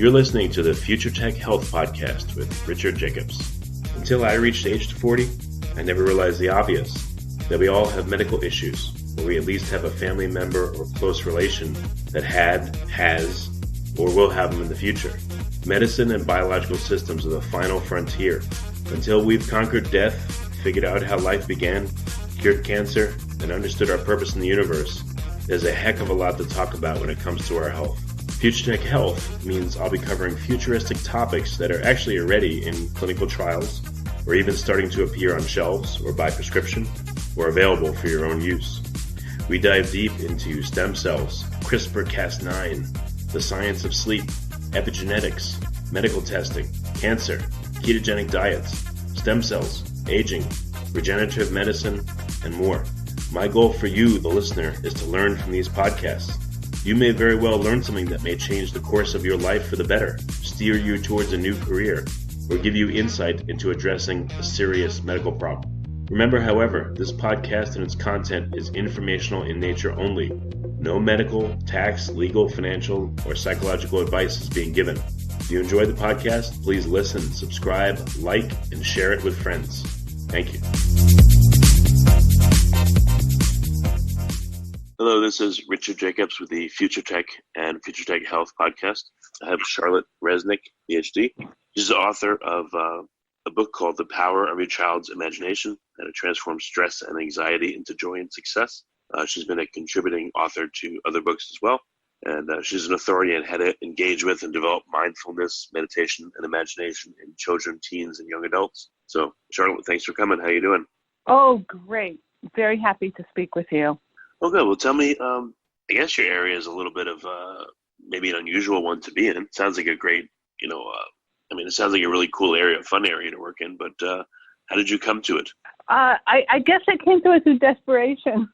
You're listening to the Future Tech Health Podcast with Richard Jacobs. Until I reached age 40, I never realized the obvious, that we all have medical issues, or we at least have a family member or close relation that has, or will have them in the future. Medicine and biological systems are the final frontier. Until we've conquered death, figured out how life began, cured cancer, and understood our purpose in the universe, there's a heck of a lot to talk about when it comes to our health. Future Tech Health means I'll be covering futuristic topics that are actually already in clinical trials, or even starting to appear on shelves or by prescription, or available for your own use. We dive deep into stem cells, CRISPR-Cas9, the science of sleep, epigenetics, medical testing, cancer, ketogenic diets, stem cells, aging, regenerative medicine, and more. My goal for you, the listener, is to learn from these podcasts. You may very well learn something that may change the course of your life for the better, steer you towards a new career, or give you insight into addressing a serious medical problem. Remember, however, this podcast and its content is informational in nature only. No medical, tax, legal, financial, or psychological advice is being given. If you enjoy the podcast, please listen, subscribe, like, and share it with friends. Thank you. Hello, this is Richard Jacobs with the Future Tech and Future Tech Health podcast. I have Charlotte Reznick, Ph.D. She's the author of a book called The Power of Your Child's Imagination, How to Transform Stress and Anxiety into Joy and Success. She's been a contributing author to other books as well, and she's an authority on how to engage with and develop mindfulness, meditation, and imagination in children, teens, and young adults. So, Charlotte, thanks for coming. How are you doing? Oh, great. Very happy to speak with you. Oh, good. Well, tell me, I guess your area is a little bit of maybe an unusual one to be in. It sounds like a great, it sounds like a really cool area, fun area to work in, but how did you come to it? I guess I came to it through desperation.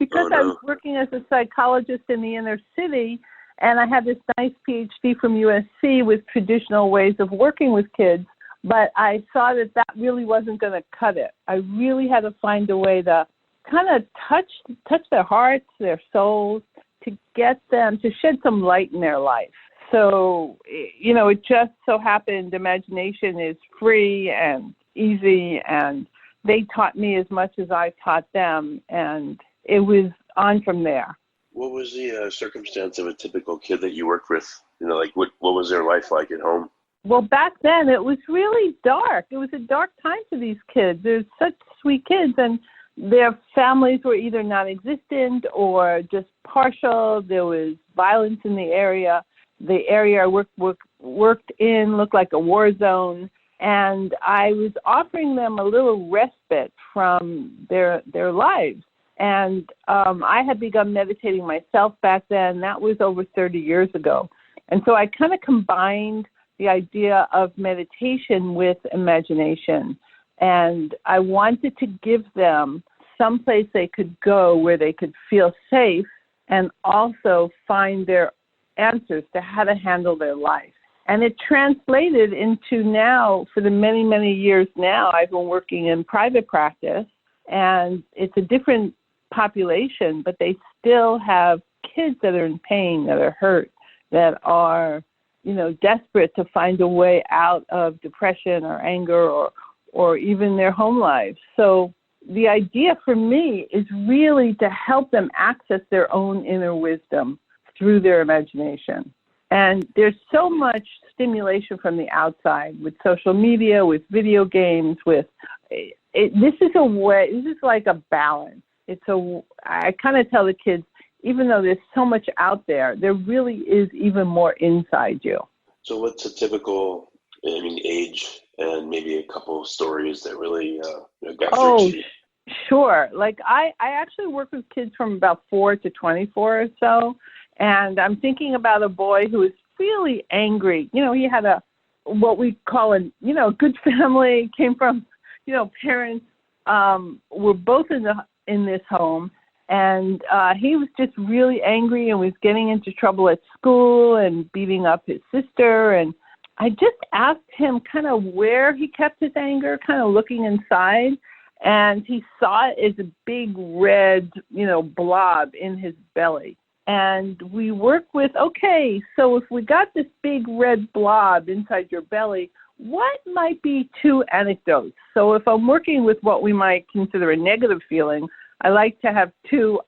Because I was working as a psychologist in the inner city, and I had this nice Ph.D. from USC with traditional ways of working with kids, but I saw that really wasn't going to cut it. I really had to find a way to kind of touch their hearts, their souls, to get them to shed some light in their life. So, it just so happened imagination is free and easy, and they taught me as much as I taught them, and it was on from there. What was the circumstance of a typical kid that you worked with? What was their life like at home? Well, back then it was really dark. It was a dark time for these kids. They're such sweet kids, and their families were either non-existent or just partial. There was violence in the area. The area I worked in looked like a war zone, and I was offering them a little respite from their lives. And I had begun meditating myself back then. That was over 30 years ago. And so I kind of combined the idea of meditation with imagination. And I wanted to give them someplace they could go where they could feel safe and also find their answers to how to handle their life. And it translated into now, for the many, many years now, I've been working in private practice, and it's a different population, but they still have kids that are in pain, that are hurt, that are, desperate to find a way out of depression or anger or even their home lives. So the idea for me is really to help them access their own inner wisdom through their imagination. And there's so much stimulation from the outside with social media, with video games, this is like a balance. I kind of tell the kids, even though there's so much out there, there really is even more inside you. So what's a typical, age and maybe a couple of stories that really got through to you? Sure. Like I actually work with kids from about 4 to 24 or so. And I'm thinking about a boy who is really angry. He had what we call a good family, came from, parents were both in this home. And he was just really angry and was getting into trouble at school and beating up his sister. And I just asked him kind of where he kept his anger, kind of looking inside. And he saw it as a big red, blob in his belly. And we work with, okay, so if we got this big red blob inside your belly, what might be two anecdotes? So if I'm working with what we might consider a negative feeling, I like to have two,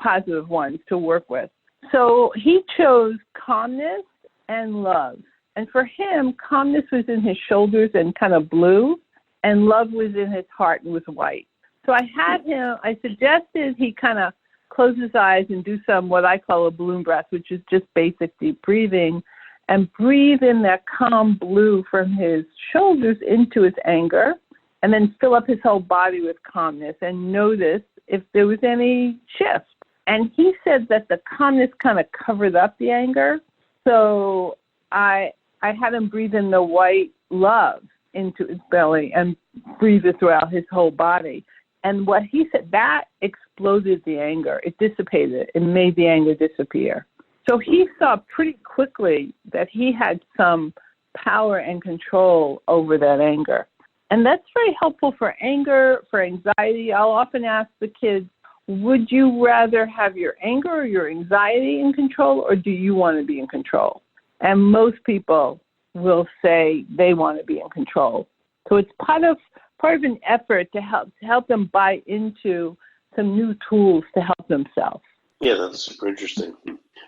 positive ones to work with. So he chose calmness and love. And for him, calmness was in his shoulders and kind of blue, and love was in his heart and was white. So I suggested he kind of close his eyes and do some what I call a balloon breath, which is just basic deep breathing, and breathe in that calm blue from his shoulders into his anger, and then fill up his whole body with calmness and notice if there was any shift. And he said that the calmness kind of covered up the anger. So I had him breathe in the white love into his belly and breathe it throughout his whole body. And what he said, that exploded the anger. It dissipated. It made the anger disappear. So he saw pretty quickly that he had some power and control over that anger. And that's very helpful for anger, for anxiety. I'll often ask the kids, would you rather have your anger or your anxiety in control, or do you want to be in control? And most people will say they want to be in control. So it's part of an effort to help them buy into some new tools to help themselves. Yeah, that's super interesting.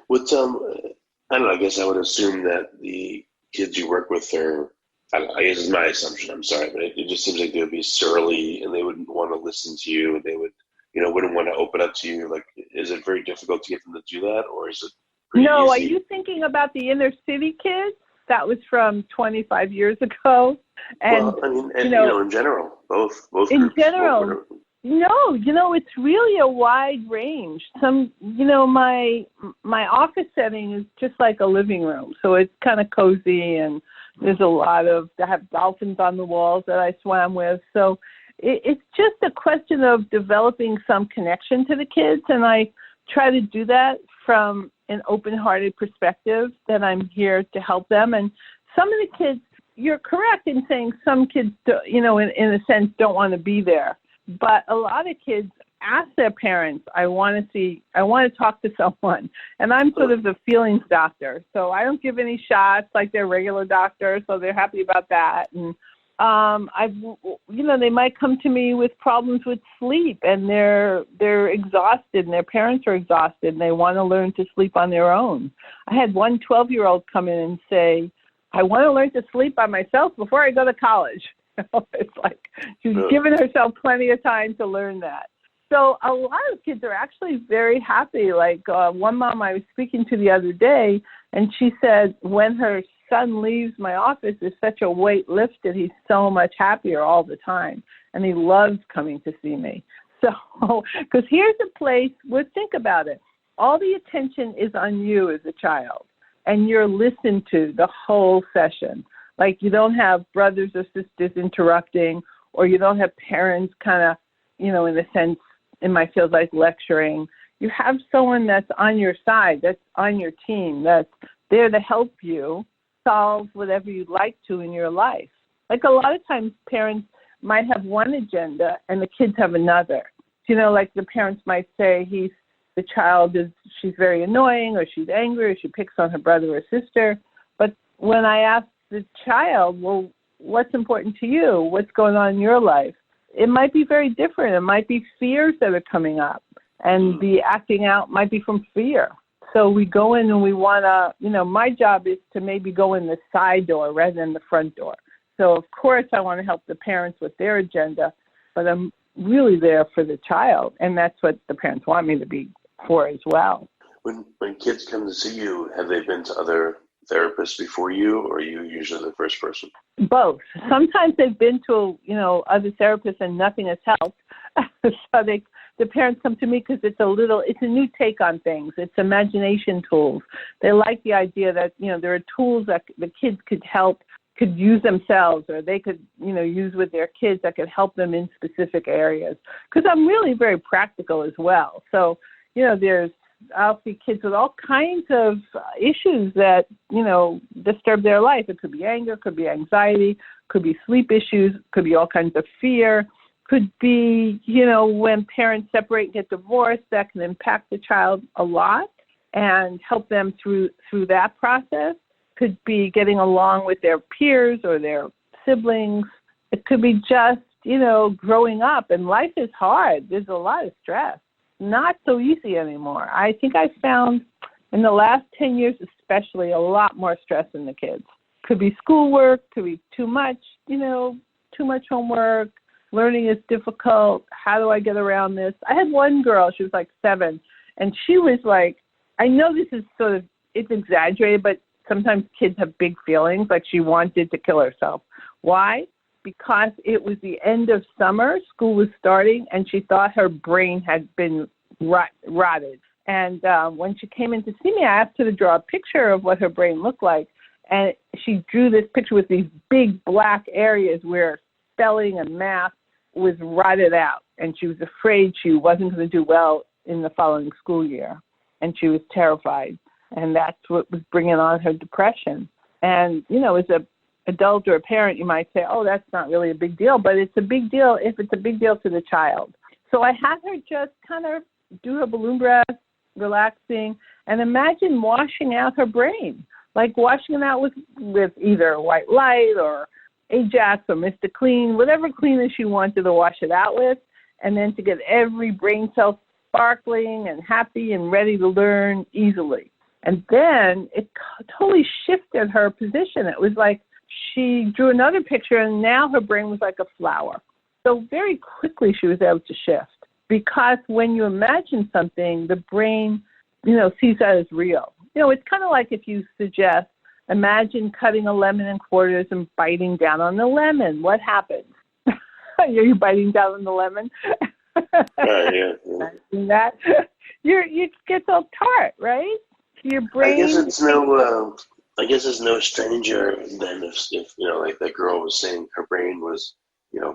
What's I don't know, I guess I would assume that the kids you work with are, I guess it's my assumption, I'm sorry, but it just seems like they would be surly and they wouldn't want to listen to you, and they would, wouldn't want to open up to you. Like, is it very difficult to get them to do that, or is it pretty easy? Are you thinking about the inner city kids? That was from 25 years ago. And, in general, both in groups, general, it's really a wide range. My office setting is just like a living room, so it's kind of cozy, and there's I have dolphins on the walls that I swam with. So it's just a question of developing some connection to the kids, and I try to do that from an open-hearted perspective that I'm here to help them. And some of the kids, you're correct in saying some kids, in a sense, don't want to be there. But a lot of kids ask their parents, I want to talk to someone. And I'm sort of the feelings doctor. So I don't give any shots like their regular doctor, so they're happy about that. And they might come to me with problems with sleep, and they're exhausted, and their parents are exhausted, and they want to learn to sleep on their own. I had one 12-year-old come in and say, I want to learn to sleep by myself before I go to college. It's like she's given herself plenty of time to learn that. So a lot of kids are actually very happy. Like one mom I was speaking to the other day, and she said when her son leaves my office, there's such a weight lifted. He's so much happier all the time, and he loves coming to see me. So, because here's a place where, think about it, all the attention is on you as a child, and you're listened to the whole session. Like you don't have brothers or sisters interrupting, or you don't have parents kind of, in a sense, in my field, like lecturing. You have someone that's on your side, that's on your team, that's there to help you solve whatever you'd like to in your life. Like a lot of times parents might have one agenda and the kids have another. Like the parents might say she's very annoying, or she's angry, or she picks on her brother or sister. But when I ask the child, well, what's important to you? What's going on in your life? It might be very different. It might be fears that are coming up, and the acting out might be from fear. So we go in and we want to, my job is to maybe go in the side door rather than the front door. So, of course, I want to help the parents with their agenda, but I'm really there for the child, and that's what the parents want me to be for as well. When kids come to see you, have they been to other therapists before you, or are you usually the first person? Both. Sometimes they've been to, other therapists and nothing has helped. So the parents come to me because it's a new take on things. It's imagination tools. They like the idea that, there are tools that the kids could use themselves, or they could, use with their kids that could help them in specific areas. Because I'm really very practical as well. So, I'll see kids with all kinds of issues that, disturb their life. It could be anger, could be anxiety, could be sleep issues, could be all kinds of fear, could be, when parents separate and get divorced, that can impact the child a lot. and help them through that process. Could be getting along with their peers or their siblings. It could be just, growing up, and life is hard. There's a lot of stress. Not so easy anymore. I think I found in the last 10 years especially a lot more stress in the kids. Could be schoolwork, could be too much homework. Learning is difficult. How do I get around this? I had one girl, she was like 7, and she was like, I know this is it's exaggerated, but sometimes kids have big feelings, like she wanted to kill herself. Why? Because it was the end of summer, school was starting, and she thought her brain had been rotted. And when she came in to see me, I asked her to draw a picture of what her brain looked like, and she drew this picture with these big black areas where spelling and math was rotted out, and she was afraid she wasn't going to do well in the following school year, and she was terrified. And that's what was bringing on her depression. And, as an adult or a parent, you might say, oh, that's not really a big deal. But it's a big deal if it's a big deal to the child. So I had her just kind of do her balloon breath, relaxing, and imagine washing out her brain, like washing it out with either white light or Ajax or Mr. Clean, whatever cleaner she wanted to wash it out with, and then to get every brain cell sparkling and happy and ready to learn easily. And then it totally shifted her position. It was like she drew another picture, and now her brain was like a flower. So very quickly she was able to shift, because when you imagine something, the brain, sees that as real. It's kind of like if you suggest, imagine cutting a lemon in quarters and biting down on the lemon. What happens? Are you biting down on the lemon? Yeah. Imagine that. You get so tart, right? Your brain. I guess it's no stranger than if like that girl was saying, her brain was,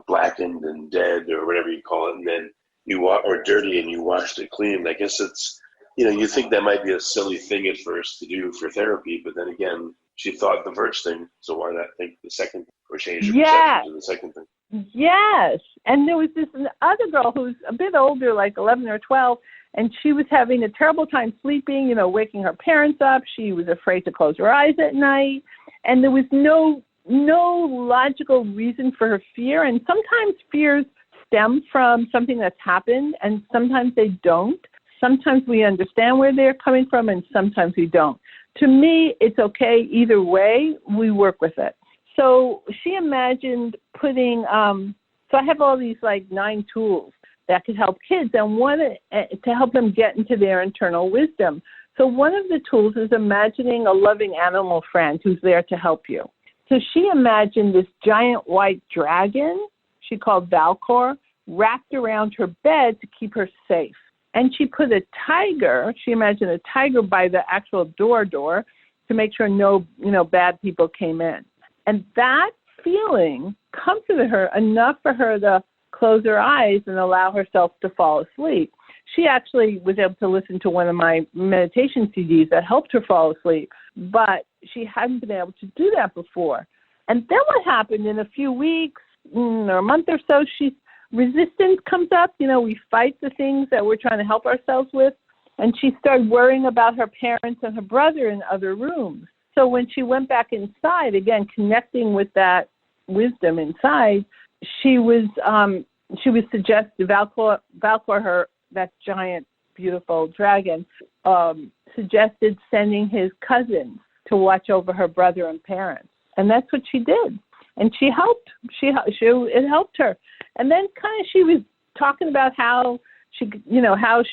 blackened and dead or whatever you call it, and then or dirty, and you washed it clean. I guess it's, you think that might be a silly thing at first to do for therapy, but then again, she thought the first thing, so why not think the second, or change your perception to the second thing? Yes. And there was this other girl who's a bit older, like 11 or 12, and she was having a terrible time sleeping, waking her parents up. She was afraid to close her eyes at night, and there was no logical reason for her fear. And sometimes fears stem from something that's happened, and sometimes they don't. Sometimes we understand where they're coming from, and sometimes we don't. To me, it's okay either way. We work with it. So she imagined putting, so I have all these 9 tools that could help kids, and one to help them get into their internal wisdom. So one of the tools is imagining a loving animal friend who's there to help you. So she imagined this giant white dragon, she called Valcor, wrapped around her bed to keep her safe. And she put a tiger, she imagined a tiger by the actual door to make sure no bad people came in. And that feeling comforted her enough for her to close her eyes and allow herself to fall asleep. She actually was able to listen to one of my meditation CDs that helped her fall asleep, but she hadn't been able to do that before. And then what happened in a few weeks or a month or so, resistance comes up. We fight the things that we're trying to help ourselves with. And she started worrying about her parents and her brother in other rooms. So when she went back inside, again, connecting with that wisdom inside, she was suggested, Valcor, her, that giant, beautiful dragon, suggested sending his cousins to watch over her brother and parents. And that's what she did. And she helped. It helped her. And then kind of she was talking about how she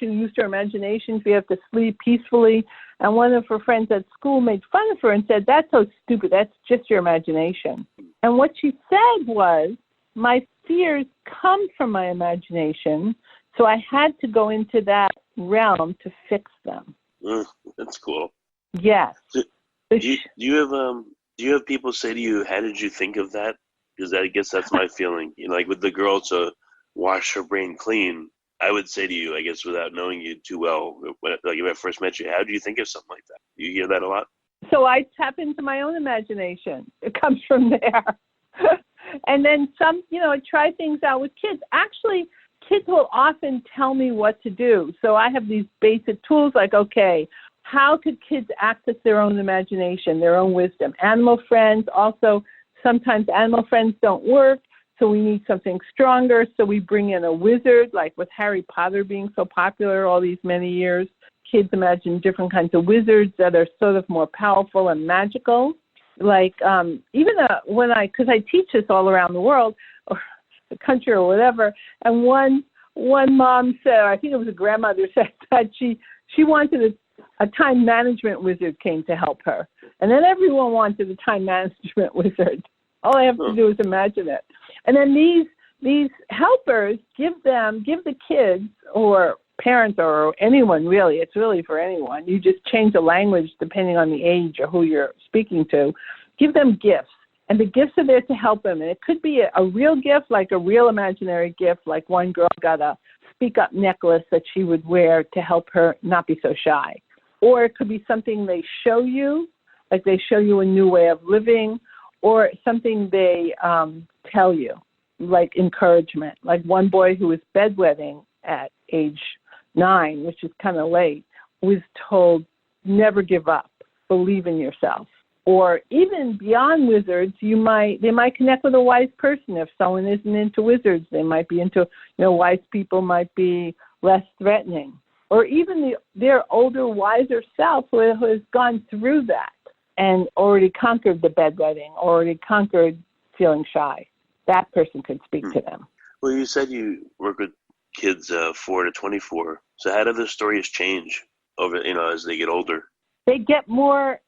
used her imagination to be able to sleep peacefully. And one of her friends at school made fun of her and said, "That's so stupid. That's just your imagination." And what she said was, my fears come from my imagination, so I had to go into that realm to fix them. That's cool. Yes. So, do you have people say to you, "How did you think of that?" Because I guess that's my feeling. Like with the girl to wash her brain clean, I would say to you, I guess without knowing you too well, when I first met you, how do you think of something like that? You hear that a lot? So I tap into my own imagination. It comes from there. And then I try things out with kids. Actually, kids will often tell me what to do. So I have these basic tools like, okay, how could kids access their own imagination, their own wisdom? Animal friends, also, sometimes animal friends don't work, so we need something stronger, so we bring in a wizard, like with Harry Potter being so popular all these many years. Kids imagine different kinds of wizards that are sort of more powerful and magical. Like because I teach this all around the world, or the country or whatever, and one mom said, I think it was a grandmother said that she wanted a time management wizard came to help her. And then everyone wanted a time management wizard. All I have to do is imagine it. And then these helpers give the kids or parents or anyone really, it's really for anyone. You just change the language depending on the age or who you're speaking to. Give them gifts. And the gifts are there to help them. And it could be a real gift, like a real imaginary gift, like one girl got a speak up necklace that she would wear to help her not be so shy. Or it could be something they show you, like they show you a new way of living, or something they tell you, like encouragement. Like one boy who was bedwetting at age 9, which is kind of late, was told, never give up, believe in yourself. Or even beyond wizards, they might connect with a wise person. If someone isn't into wizards, they might be into, wise people might be less threatening. Or even their older, wiser self who has gone through that and already conquered the bedwetting, already conquered feeling shy. That person could speak to them. Well, you said you work with kids 4 to 24. So how do the stories change over, as they get older? They get more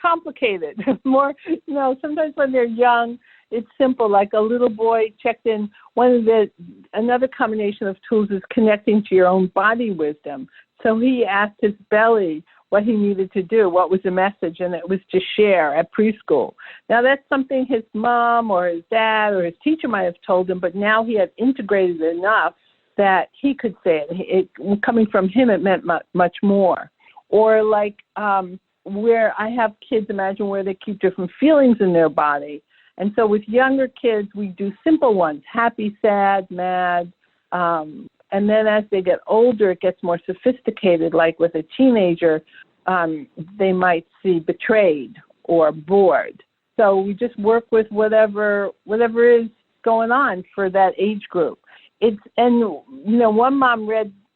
complicated. Sometimes when they're young, it's simple. Like a little boy checked in. Another combination of tools is connecting to your own body wisdom. So he asked his belly what he needed to do, what was the message, and it was to share at preschool. Now that's something his mom or his dad or his teacher might have told him, but now he had integrated it enough that he could say it. Coming from him, it meant much more. Or like where I have kids imagine where they keep different feelings in their body. And so with younger kids, we do simple ones, happy, sad, mad. And then as they get older, it gets more sophisticated. Like with a teenager, they might see betrayed or bored. So we just work with whatever is going on for that age group. One mom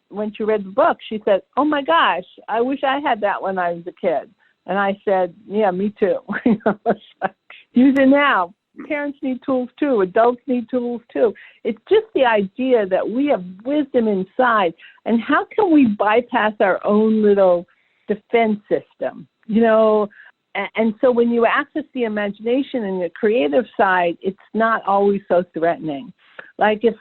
when she read the book, she said, "Oh my gosh, I wish I had that when I was a kid." And I said, "Yeah, me too." Use it now. Parents need tools too. Adults need tools too. It's just the idea that we have wisdom inside, and how can we bypass our own little defense system? And so when you access the imagination and the creative side, it's not always so threatening. Like if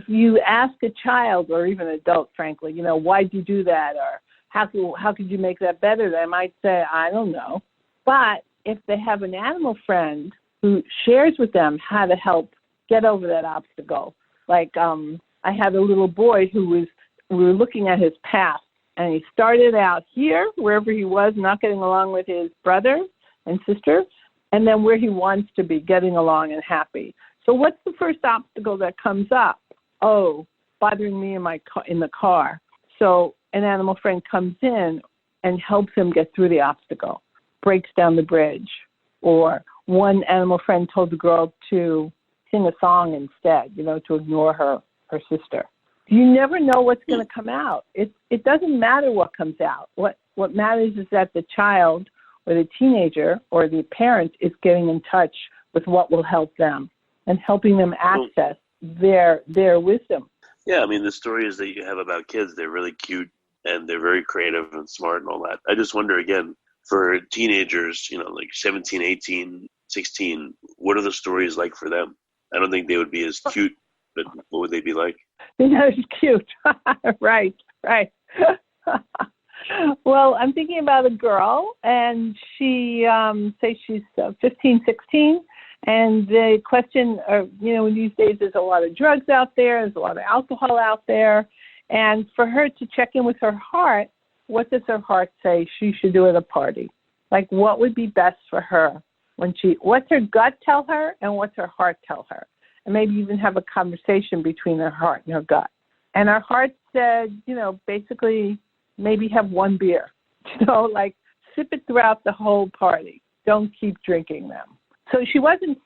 you ask a child or even an adult, frankly, why'd you do that? Or how could you make that better? They might say, I don't know. But if they have an animal friend who shares with them how to help get over that obstacle, like I had a little boy we were looking at his past, and he started out here, wherever he was, not getting along with his brother and sister, and then where he wants to be, getting along and happy. So what's the first obstacle that comes up? Oh, bothering me in the car. So an animal friend comes in and helps him get through the obstacle, breaks down the bridge. Or one animal friend told the girl to sing a song instead, to ignore her sister. You never know what's going to come out. It doesn't matter what comes out. What matters is that the child or the teenager or the parent is getting in touch with what will help them and helping them access their wisdom. Yeah, the stories that you have about kids, they're really cute and they're very creative and smart and all that. I just wonder, again, for teenagers, like 17, 18, 16, what are the stories like for them? I don't think they would be as cute, but what would they be like? It's cute. Right. Well, I'm thinking about a girl, and she, say she's 15, 16, and the question, in these days there's a lot of drugs out there, there's a lot of alcohol out there, and for her to check in with her heart, what does her heart say she should do at a party? Like, what would be best for her? What's her gut tell her, and what's her heart tell her? And maybe even have a conversation between her heart and her gut. And her heart said, basically, maybe have one beer, like sip it throughout the whole party. Don't keep drinking them. So she wasn't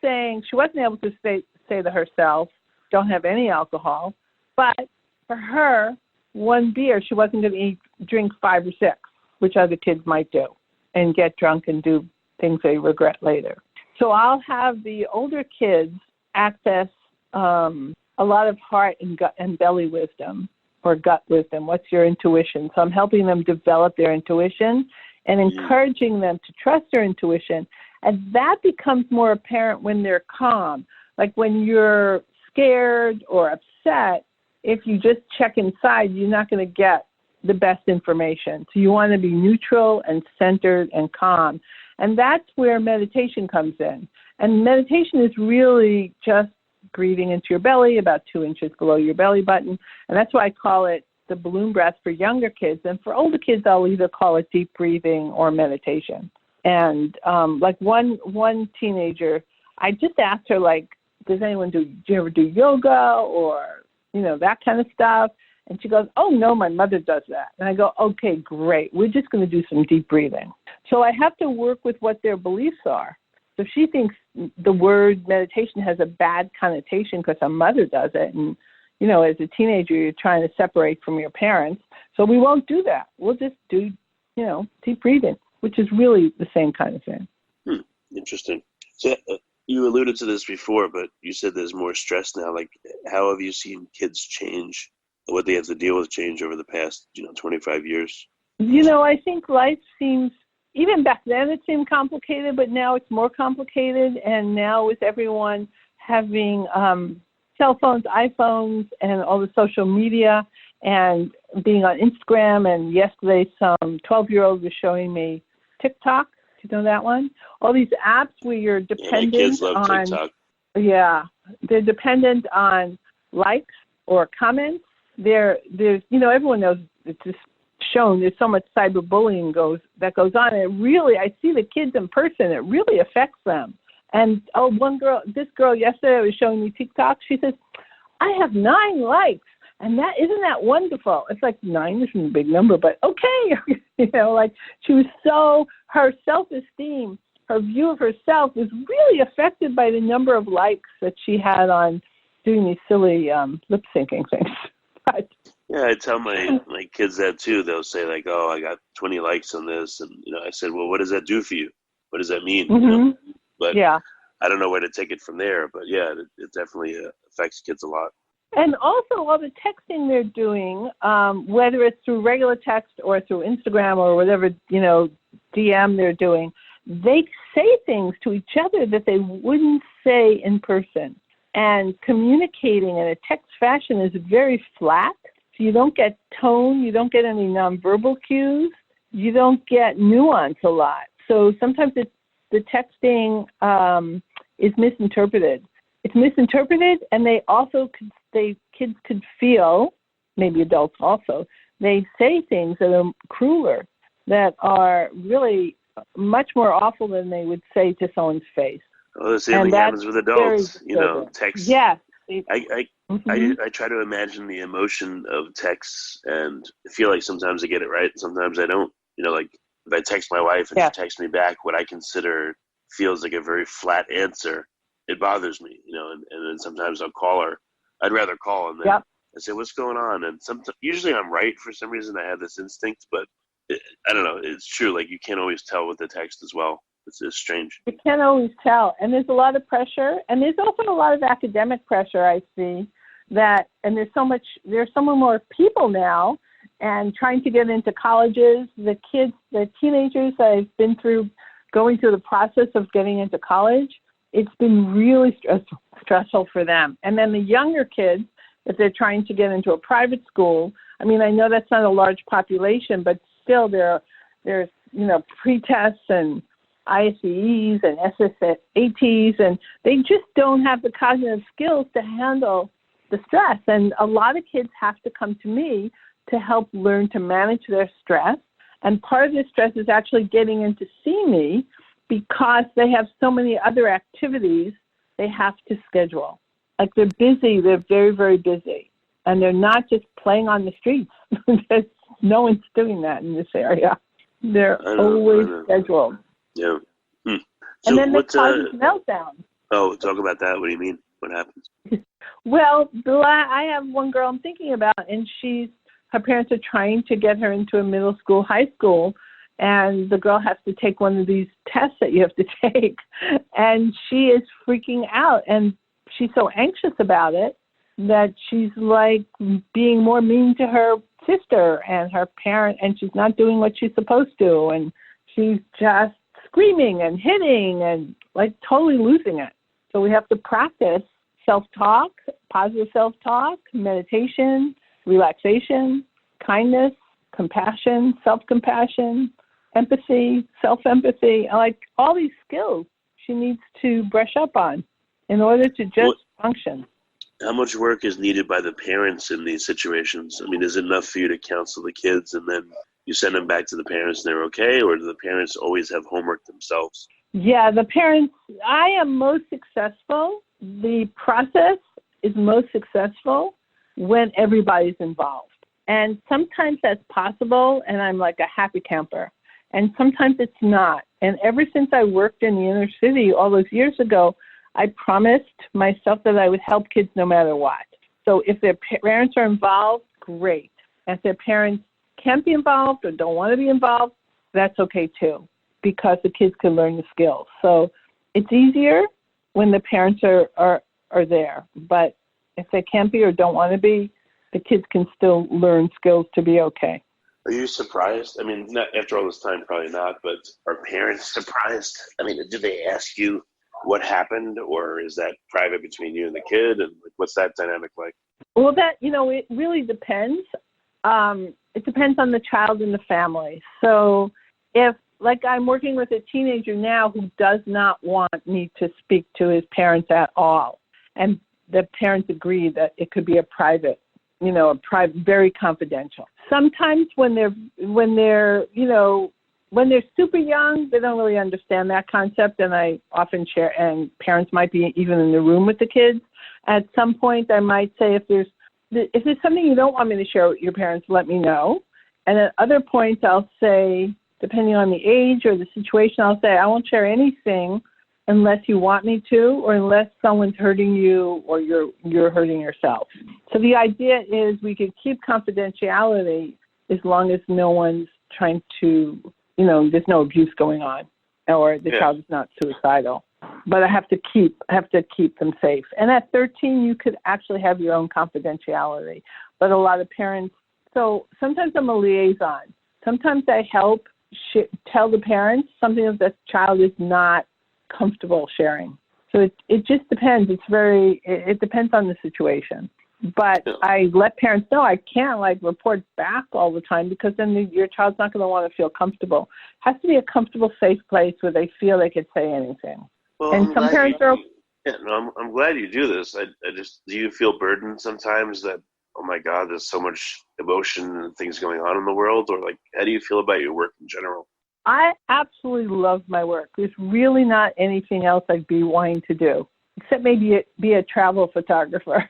able to say to herself, don't have any alcohol. But for her, one beer, she wasn't going to drink 5 or 6, which other kids might do, and get drunk and do things they regret later. So I'll have the older kids access a lot of heart and gut and belly wisdom, or gut wisdom. What's your intuition? So I'm helping them develop their intuition and encouraging them to trust their intuition. And that becomes more apparent when they're calm. Like when you're scared or upset, if you just check inside, you're not going to get the best information. So you want to be neutral and centered and calm. And that's where meditation comes in. And meditation is really just breathing into your belly, about 2 inches below your belly button. And that's why I call it the balloon breath for younger kids. And for older kids, I'll either call it deep breathing or meditation. And like one teenager, I just asked her, like, do you ever do yoga or, that kind of stuff? And she goes, oh, no, my mother does that. And I go, okay, great. We're just going to do some deep breathing. So I have to work with what their beliefs are. So if she thinks the word meditation has a bad connotation because her mother does it, and, as a teenager, you're trying to separate from your parents. So we won't do that. We'll just do, deep breathing, which is really the same kind of thing. Interesting. So you alluded to this before, but you said there's more stress now. Like, how have you seen kids change, what they have to deal with change over the past, 25 years? I think life seems, even back then it seemed complicated, but now it's more complicated. And now with everyone having cell phones, iPhones, and all the social media and being on Instagram, and yesterday some 12-year-old was showing me TikTok. Do you know that one? All these apps where you're dependent kids love on TikTok. Yeah, they're dependent on likes or comments. There's everyone knows it's just shown there's so much cyberbullying that goes on. And I see the kids in person. It really affects them. And this girl yesterday was showing me TikTok. She says, I have 9 likes. And isn't that wonderful? It's like 9 isn't a big number, but okay. She was her self-esteem, her view of herself was really affected by the number of likes that she had on doing these silly lip syncing things. But, yeah, I tell my kids that too. They'll say like, oh, I got 20 likes on this. And, I said, well, what does that do for you? What does that mean? Mm-hmm. But yeah. I don't know where to take it from there. But yeah, it definitely affects kids a lot. And also all the texting they're doing, whether it's through regular text or through Instagram or whatever, DM they're doing, they say things to each other that they wouldn't say in person. And communicating in a text fashion is very flat. So you don't get tone, you don't get any nonverbal cues, you don't get nuance a lot. So sometimes the texting is misinterpreted. It's misinterpreted, and kids could feel, maybe adults also, they say things that are crueler, that are really much more awful than they would say to someone's face. Well, the same thing happens with adults, text. Yes. I try to imagine the emotion of texts, and I feel like sometimes I get it right, and sometimes I don't. Like if I text my wife and she texts me back what I consider feels like a very flat answer, it bothers me, and then sometimes I'll call her. I'd rather call and then I say, what's going on? And usually I'm right for some reason. I have this instinct, but I don't know. It's true. Like you can't always tell with the text as well. It's strange. You can't always tell. And there's a lot of pressure. And there's also a lot of academic pressure, I see, and there's so many more people now and trying to get into colleges. The teenagers I've been through going through the process of getting into college, it's been really stressful for them. And then the younger kids, if they're trying to get into a private school, I mean, I know that's not a large population, but still there's pre-tests and ISEs and SSATs, and they just don't have the cognitive skills to handle the stress. And a lot of kids have to come to me to help learn to manage their stress. And part of their stress is actually getting in to see me because they have so many other activities they have to schedule. Like they're busy, they're very, very busy. And they're not just playing on the streets. No one's doing that in this area. They're always scheduled. Yeah. So and then they cause meltdown. Oh, talk about that. What do you mean? What happens? Well, I have one girl I'm thinking about, and her parents are trying to get her into a middle school, high school, and the girl has to take one of these tests that you have to take, and she is freaking out, and she's so anxious about it that she's like being more mean to her sister and her parent, and she's not doing what she's supposed to, and she's just screaming and hitting and like totally losing it. So we have to practice self-talk, positive self-talk, meditation, relaxation, kindness, compassion, self-compassion, empathy, self-empathy, like all these skills she needs to brush up on in order to just function. How much work is needed by the parents in these situations? I mean, is it enough for you to counsel the kids and then you send them back to the parents and they're okay, or do the parents always have homework themselves? Yeah, the parents, I am most successful. The process is most successful when everybody's involved. And sometimes that's possible, and I'm like a happy camper. And sometimes it's not. And ever since I worked in the inner city all those years ago, I promised myself that I would help kids no matter what. So if their parents are involved, great. If their parents can't be involved or don't want to be involved, that's okay too, because the kids can learn the skills. So it's easier when the parents are there. But if they can't be or don't want to be, the kids can still learn skills to be okay. Are you surprised? I mean, not after all this time, probably not, but are parents surprised? I mean, do they ask you what happened, or is that private between you and the kid? And what's that dynamic like? Well, it really depends. It depends on the child and the family. So if, like, I'm working with a teenager now who does not want me to speak to his parents at all, and the parents agree that it could be a private, very confidential. Sometimes when they're super young, they don't really understand that concept, and I often share, and parents might be even in the room with the kids. At some point, I might say, if there's something you don't want me to share with your parents, let me know. And at other points, I'll say, depending on the age or the situation, I'll say, I won't share anything unless you want me to, or unless someone's hurting you or you're hurting yourself. So the idea is we can keep confidentiality as long as no one's trying to, there's no abuse going on, or the child is not suicidal. But I have to keep them safe. And at 13, you could actually have your own confidentiality. But a lot of parents, so sometimes I'm a liaison. Sometimes I help tell the parents something that the child is not comfortable sharing. So it just depends. It depends on the situation. But I let parents know I can't report back all the time, because then your child's not going to want to feel comfortable. It has to be a comfortable, safe place where they feel they could say anything. Well, and some parents are. Yeah, no, I'm glad you do this. I just, do you feel burdened sometimes that, oh my God, there's so much emotion and things going on in the world? Or how do you feel about your work in general? I absolutely love my work. There's really not anything else I'd be wanting to do, except maybe be a travel photographer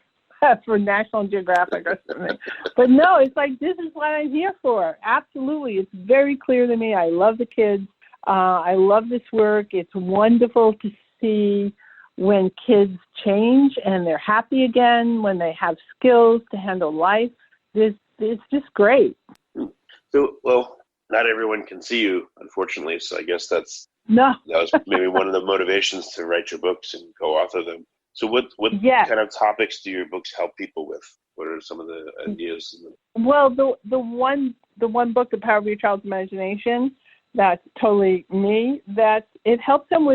for National Geographic or something. But no, it's this is what I'm here for. Absolutely. It's very clear to me. I love the kids. I love this work. It's wonderful to see when kids change and they're happy again, when they have skills to handle life. It's just great. So, well, not everyone can see you, unfortunately. So I guess that was maybe one of the motivations to write your books and co-author them. So what kind of topics do your books help people with? What are some of the ideas? Well, the one book, The Power of Your Child's Imagination, that's totally me, that it helps them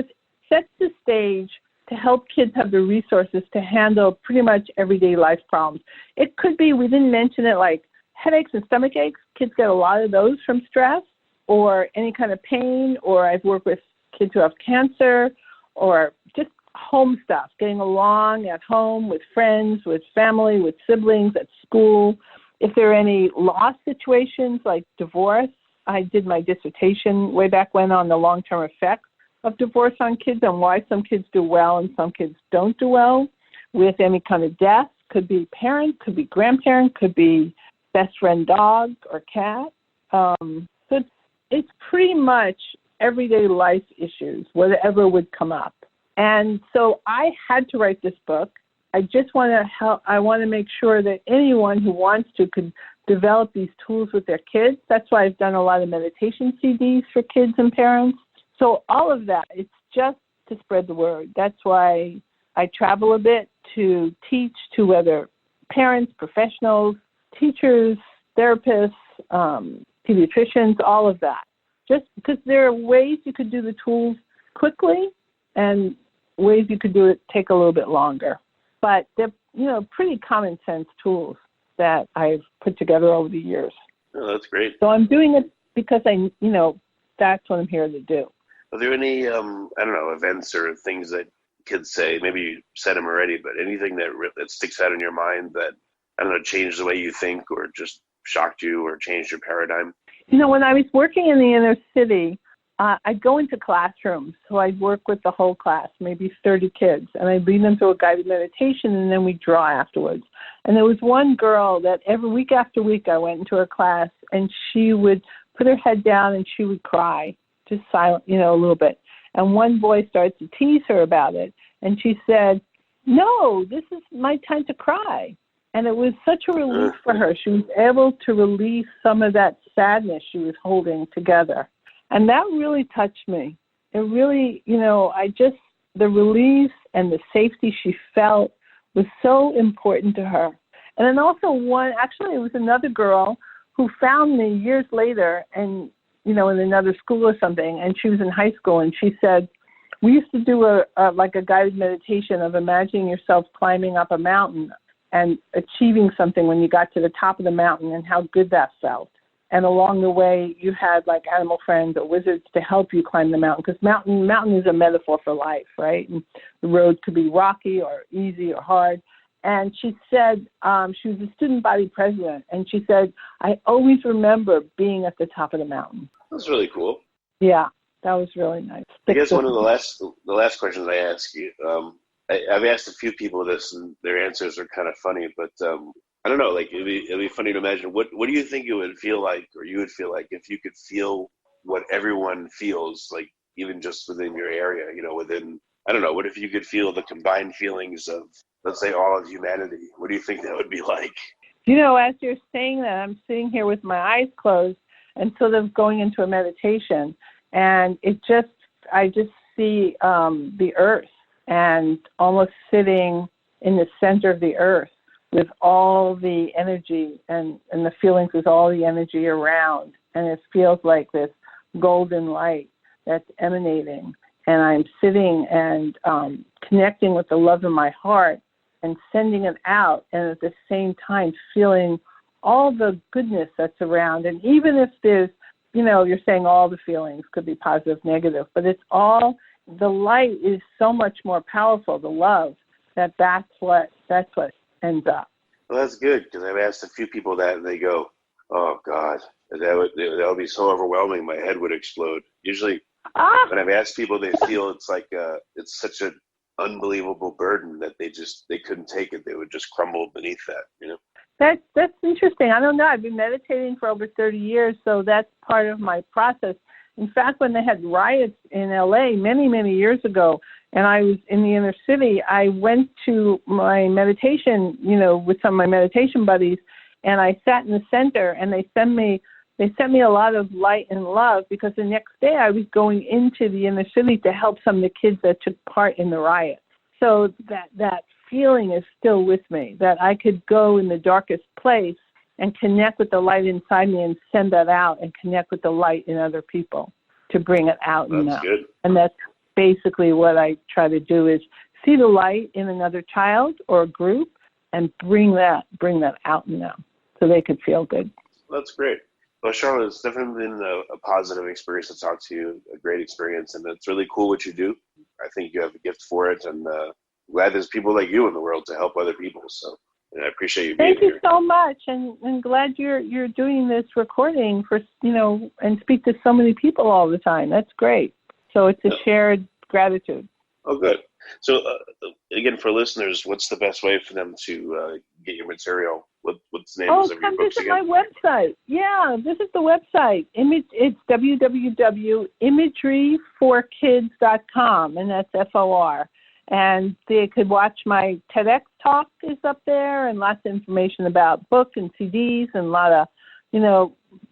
sets the stage to help kids have the resources to handle pretty much everyday life problems. It could be, we didn't mention it, like headaches and stomach aches. Kids get a lot of those from stress, or any kind of pain, or I've worked with kids who have cancer, or just home stuff, getting along at home with friends, with family, with siblings, at school. If there are any loss situations like divorce, I did my dissertation way back when on the long-term effects of divorce on kids and why some kids do well and some kids don't do well with any kind of death. Could be parent, could be grandparent, could be best friend dog or cat. So it's pretty much everyday life issues, whatever would come up. And so I had to write this book. I just want to help. I want to make sure that anyone who wants to could develop these tools with their kids. That's why I've done a lot of meditation CDs for kids and parents. So all of that, it's just to spread the word. That's why I travel a bit to teach to whether parents, professionals, teachers, therapists, pediatricians, all of that. Just because there are ways you could do the tools quickly and ways you could do it take a little bit longer. But they're, pretty common sense tools that I've put together over the years. Oh, that's great. So I'm doing it because that's what I'm here to do. Are there any, events or things that kids say, maybe you said them already, but anything that sticks out in your mind that, changed the way you think or just shocked you or changed your paradigm? When I was working in the inner city, I'd go into classrooms. So I'd work with the whole class, maybe 30 kids, and I'd lead them through a guided meditation, and then we'd draw afterwards. And there was one girl that every week after week I went into her class, and she would put her head down and she would cry, just silent, a little bit. And one boy started to tease her about it, and she said, "No, this is my time to cry." And it was such a relief for her. She was able to release some of that sadness she was holding together. And that really touched me. It really, the release and the safety she felt was so important to her. And then also it was another girl who found me years later and, in another school or something, and she was in high school, and she said, we used to do a guided meditation of imagining yourself climbing up a mountain and achieving something when you got to the top of the mountain and how good that felt. And along the way, you had like animal friends or wizards to help you climb the mountain, because mountain is a metaphor for life, right? And the road could be rocky or easy or hard. And she said, she was a student body president, and she said, I always remember being at the top of the mountain. That's really cool. Yeah, that was really nice. I guess one of the last questions I ask you, I've asked a few people this, and their answers are kind of funny, but I don't know, like it'd be funny to imagine. What do you think it would feel like, or you would feel like, if you could feel what everyone feels, like even just within your area, within, I don't know, what if you could feel the combined feelings of, let's say, all of humanity? What do you think that would be like? As you're saying that, I'm sitting here with my eyes closed and sort of going into a meditation, and I just see the earth, and almost sitting in the center of the earth with all the energy and the feelings with all the energy around. And it feels like this golden light that's emanating. And I'm sitting and connecting with the love in my heart and sending it out. And at the same time, feeling all the goodness that's around. And even if there's, you're saying all the feelings could be positive, negative, but it's all, the light is so much more powerful, the love, that's what ends up. Well, that's good, because I've asked a few people that, and they go, "Oh God, that would be so overwhelming. My head would explode." Usually, when I've asked people, they feel it's like it's such an unbelievable burden that they couldn't take it. They would just crumble beneath that. That's interesting. I don't know. I've been meditating for over 30 years, so that's part of my process. In fact, when they had riots in LA many, many years ago, and I was in the inner city, I went to my meditation, with some of my meditation buddies, and I sat in the center, and they sent me a lot of light and love, because the next day I was going into the inner city to help some of the kids that took part in the riots. So that feeling is still with me, that I could go in the darkest place and connect with the light inside me and send that out and connect with the light in other people to bring it out. That's good. And that's basically what I try to do, is see the light in another child or a group and bring that out in them so they could feel good. That's great. Well, Charlotte, it's definitely been a positive experience to talk to you, a great experience, and it's really cool what you do. I think you have a gift for it, and glad there's people like you in the world to help other people. So I appreciate you being here. Thank you so much, and glad you're doing this recording for, and speak to so many people all the time. That's great. So it's a shared gratitude. Oh, good. So, again, for listeners, what's the best way for them to get your material? What's the names of your come books visit again? my website. Yeah, visit the website. It's www.imageryforkids.com, and that's FOR. And they could watch my TEDx talk is up there, and lots of information about books and CDs and a lot of,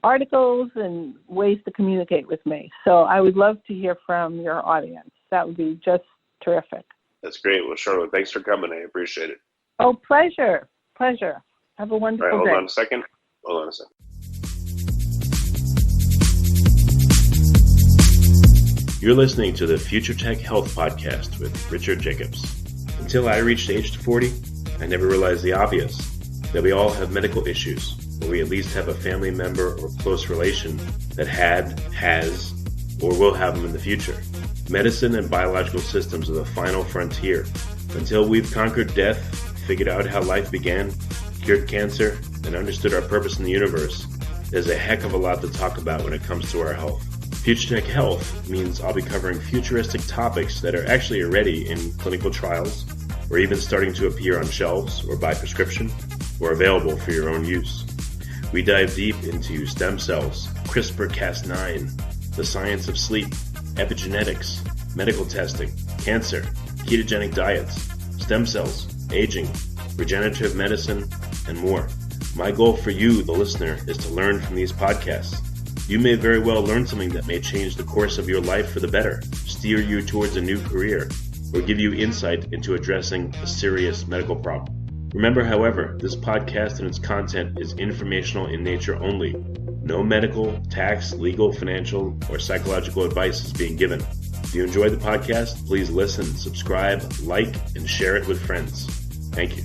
articles and ways to communicate with me. So I would love to hear from your audience. That would be just terrific. That's great. Well, Charlotte, thanks for coming. I appreciate it. Oh, pleasure. Have a wonderful day. Hold on a second. You're listening to the Future Tech Health Podcast with Richard Jacobs. Until I reached age 40, I never realized the obvious, that we all have medical issues, or we at least have a family member or close relation that has, or will have them in the future. Medicine and biological systems are the final frontier. Until we've conquered death, figured out how life began, cured cancer, and understood our purpose in the universe, there's a heck of a lot to talk about when it comes to our health. Future Tech Health means I'll be covering futuristic topics that are actually already in clinical trials, or even starting to appear on shelves or by prescription, or available for your own use. We dive deep into stem cells, CRISPR-Cas9, the science of sleep, epigenetics, medical testing, cancer, ketogenic diets, stem cells, aging, regenerative medicine, and more. My goal for you, the listener, is to learn from these podcasts. You may very well learn something that may change the course of your life for the better, steer you towards a new career, or give you insight into addressing a serious medical problem. Remember, however, this podcast and its content is informational in nature only. No medical, tax, legal, financial, or psychological advice is being given. If you enjoy the podcast, please listen, subscribe, like, and share it with friends. Thank you.